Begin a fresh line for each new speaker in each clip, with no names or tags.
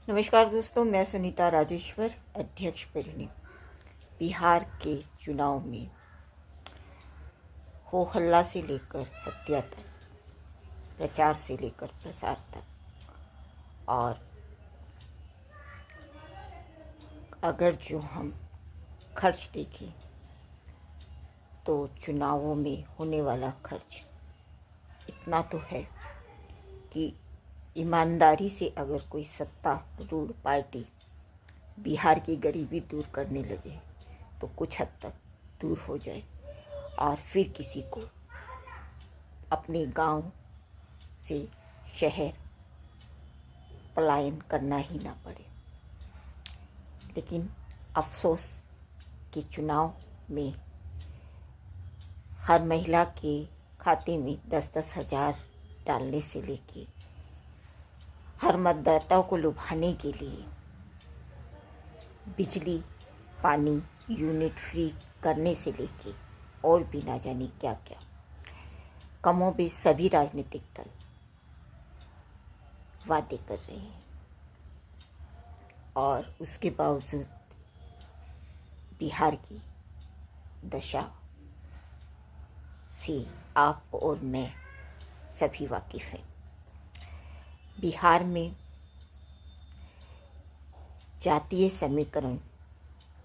नमस्कार दोस्तों, मैं सुनीता राजेश्वर, अध्यक्ष परिणी। बिहार के चुनाव में हो हल्ला से लेकर हत्या तक, प्रचार से लेकर प्रसार तक, और अगर जो हम खर्च देखें तो चुनावों में होने वाला खर्च इतना तो है कि ईमानदारी से अगर कोई सत्तारूढ़ पार्टी बिहार की गरीबी दूर करने लगे तो कुछ हद तक दूर हो जाए और फिर किसी को अपने गांव से शहर पलायन करना ही ना पड़े। लेकिन अफसोस कि चुनाव में हर महिला के खाते में 10-10 हज़ार डालने से लेके हर मतदाता को लुभाने के लिए बिजली पानी यूनिट फ्री करने से लेके और भी ना जाने क्या क्या कमोबेश सभी राजनीतिक दल वादे कर रहे हैं, और उसके बावजूद बिहार की दशा से आप और मैं सभी वाकिफ़ हैं। बिहार में जातीय समीकरण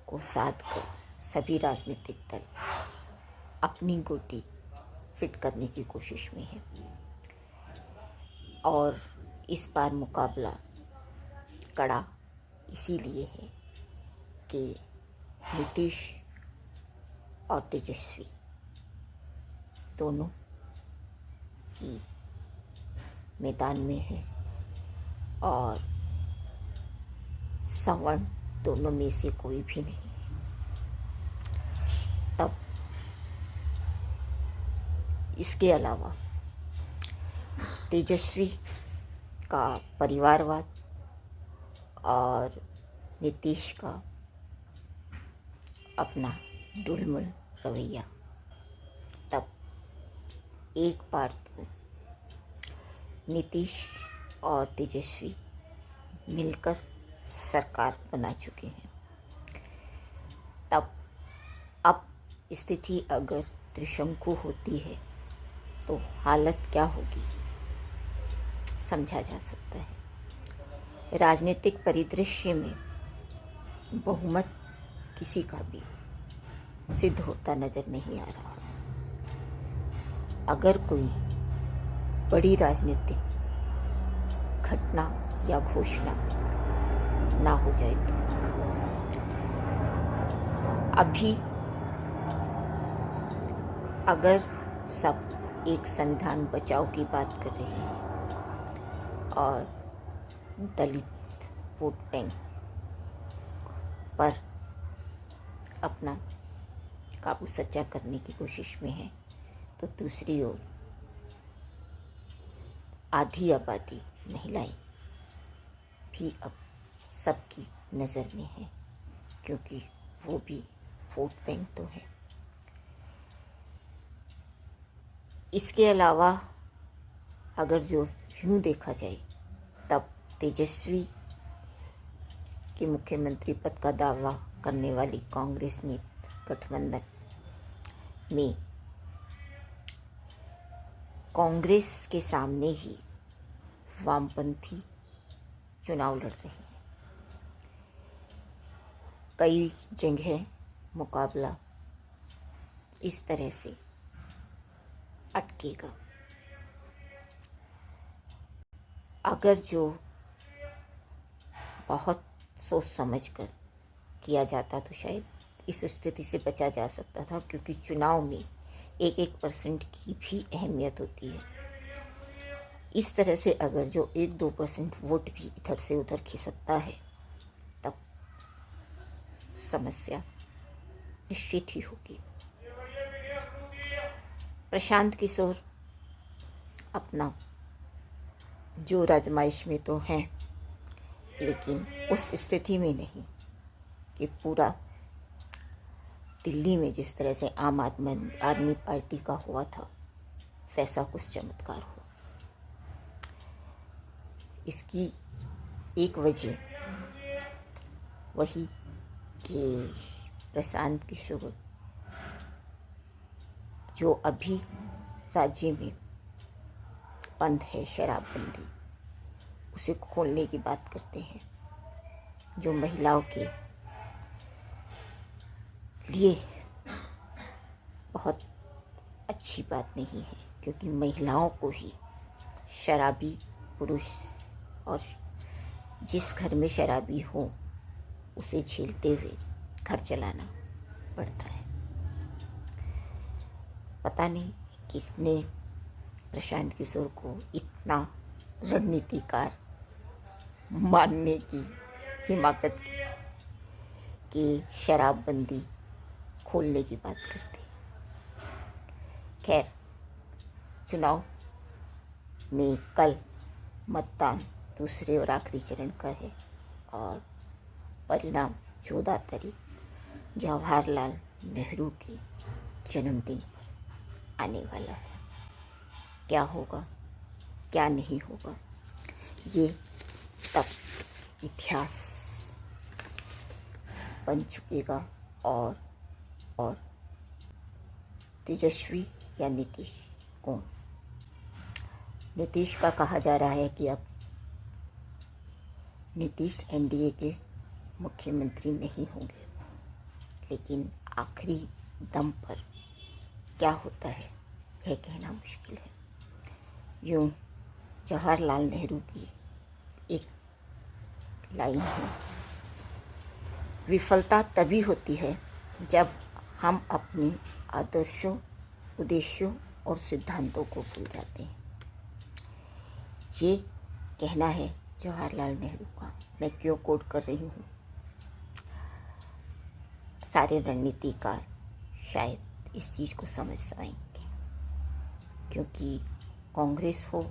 को साध कर सभी राजनीतिक दल अपनी गोटी फिट करने की कोशिश में है, और इस बार मुकाबला कड़ा इसीलिए है कि नीतीश और तेजस्वी दोनों ही मैदान में है, और सवर्ण दोनों में से कोई भी नहीं है। तब इसके अलावा तेजस्वी का परिवारवाद और नीतीश का अपना डुलमुल रवैया, तब एक बार तो नीतीश और तेजस्वी मिलकर सरकार बना चुके हैं। तब अब स्थिति अगर त्रिशंकु होती है तो हालत क्या होगी समझा जा सकता है। राजनीतिक परिदृश्य में बहुमत किसी का भी सिद्ध होता नजर नहीं आ रहा। अगर कोई बड़ी राजनीतिक घटना या घोषणा ना हो जाए तो अभी अगर सब एक संविधान बचाओ की बात कर रहे हैं और दलित वोट बैंक पर अपना काबू सच्चा करने की कोशिश में है, तो दूसरी ओर आधी आबादी महिलाएं भी अब सबकी नज़र में है, क्योंकि वो भी वोट बैंक तो है। इसके अलावा अगर जो यूँ देखा जाए तब तेजस्वी के मुख्यमंत्री पद का दावा करने वाली कांग्रेस नीति गठबंधन में कांग्रेस के सामने ही वामपंथी चुनाव लड़ रहे हैं। कई जगह मुकाबला इस तरह से अटकेगा। अगर जो बहुत सोच समझ कर किया जाता तो शायद इस स्थिति से बचा जा सकता था, क्योंकि चुनाव में 1% की भी अहमियत होती है। इस तरह से अगर जो 1-2% वोट भी इधर से उधर खिसकता है तब समस्या निश्चित ही होगी। प्रशांत किशोर अपना जो आजमाइश में तो हैं, लेकिन उस स्थिति में नहीं कि पूरा दिल्ली में जिस तरह से आम आदमी पार्टी का हुआ था वैसा कुछ चमत्कार हो। इसकी एक वजह वही कि प्रशांत किशोर जो अभी राज्य में बंद है शराबबंदी, उसे खोलने की बात करते हैं, जो महिलाओं के लिए बहुत अच्छी बात नहीं है, क्योंकि महिलाओं को ही शराबी पुरुष और जिस घर में शराबी हो उसे झेलते हुए घर चलाना पड़ता है। पता नहीं किसने प्रशांत किशोर को इतना रणनीतिकार मानने की हिमाकत की कि शराबबंदी खोलने की बात करते। खैर, चुनाव में कल मतदान दूसरे और आखिरी चरण का है और परिणाम 14 तारीख जवाहरलाल नेहरू के जन्मदिन पर आने वाला है। क्या होगा क्या नहीं होगा, ये तब इतिहास बन चुकेगा। और तेजस्वी या नीतीश कौन? नीतीश का कहा जा रहा है कि अब नीतीश एनडीए के मुख्यमंत्री नहीं होंगे, लेकिन आखिरी दम पर क्या होता है यह कहना मुश्किल है। यूँ जवाहरलाल नेहरू की एक लाइन है, विफलता तभी होती है जब हम अपने आदर्शों, उद्देश्यों और सिद्धांतों को भूल जाते हैं। ये कहना है जवाहरलाल नेहरू का। मैं क्यों कोट कर रही हूँ? सारे रणनीतिकार शायद इस चीज़ को समझ पाएंगे, क्योंकि कांग्रेस हो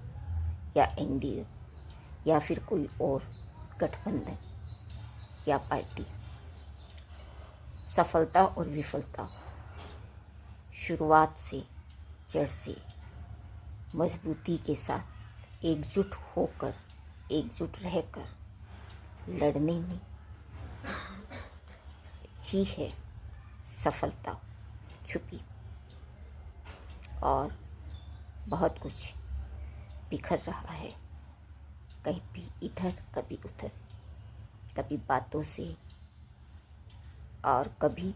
या एनडीए या फिर कोई और गठबंधन या पार्टी, सफलता और विफलता शुरुआत से जड़ से मजबूती के साथ एकजुट होकर, एकजुट रहकर लड़ने में ही है सफलता छुपी। और बहुत कुछ बिखर रहा है, कहीं भी इधर कभी उधर, कभी बातों से और कभी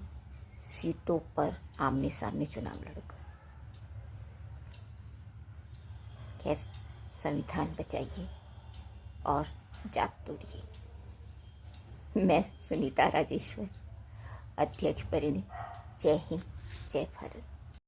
सीटों पर आमने सामने चुनाव लड़कर। खैर, संविधान बचाइए और जात तोड़िए। मैं सुनीता राजेश्वर, अध्यक्ष परिणी। जय हिंद, जय भारत।